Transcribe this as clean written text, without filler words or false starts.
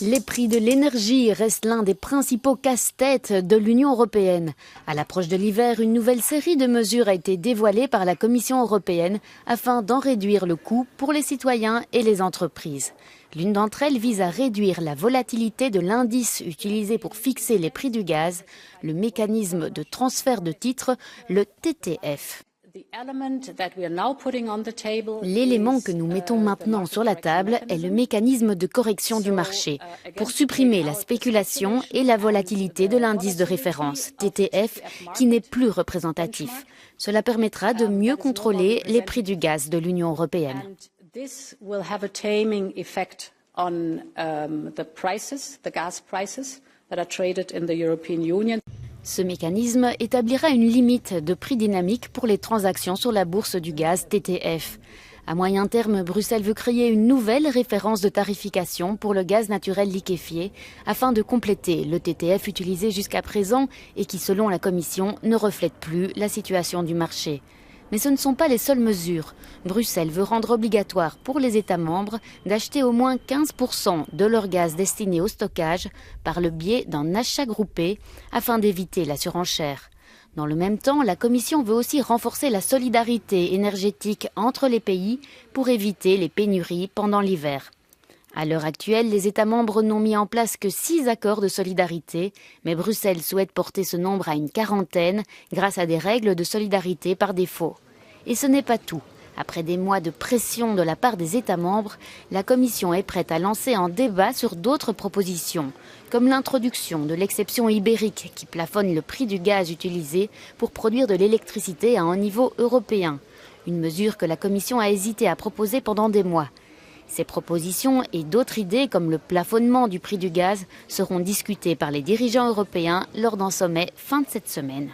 Les prix de l'énergie restent l'un des principaux casse-têtes de l'Union européenne. À l'approche de l'hiver, une nouvelle série de mesures a été dévoilée par la Commission européenne afin d'en réduire le coût pour les citoyens et les entreprises. L'une d'entre elles vise à réduire la volatilité de l'indice utilisé pour fixer les prix du gaz, le mécanisme de transfert de titres, le TTF. L'élément que nous mettons maintenant sur la table est le mécanisme de correction du marché pour supprimer la spéculation et la volatilité de l'indice de référence, TTF, qui n'est plus représentatif. Cela permettra de mieux contrôler les prix du gaz de l'Union européenne. Ce mécanisme établira une limite de prix dynamique pour les transactions sur la bourse du gaz TTF. À moyen terme, Bruxelles veut créer une nouvelle référence de tarification pour le gaz naturel liquéfié afin de compléter le TTF utilisé jusqu'à présent et qui, selon la Commission, ne reflète plus la situation du marché. Mais ce ne sont pas les seules mesures. Bruxelles veut rendre obligatoire pour les États membres d'acheter au moins 15% de leur gaz destiné au stockage par le biais d'un achat groupé afin d'éviter la surenchère. Dans le même temps, la Commission veut aussi renforcer la solidarité énergétique entre les pays pour éviter les pénuries pendant l'hiver. À l'heure actuelle, les États membres n'ont mis en place que 6 accords de solidarité, mais Bruxelles souhaite porter ce nombre à une quarantaine grâce à des règles de solidarité par défaut. Et ce n'est pas tout. Après des mois de pression de la part des États membres, la Commission est prête à lancer un débat sur d'autres propositions, comme l'introduction de l'exception ibérique qui plafonne le prix du gaz utilisé pour produire de l'électricité à un niveau européen. Une mesure que la Commission a hésité à proposer pendant des mois. Ces propositions et d'autres idées comme le plafonnement du prix du gaz seront discutées par les dirigeants européens lors d'un sommet fin de cette semaine.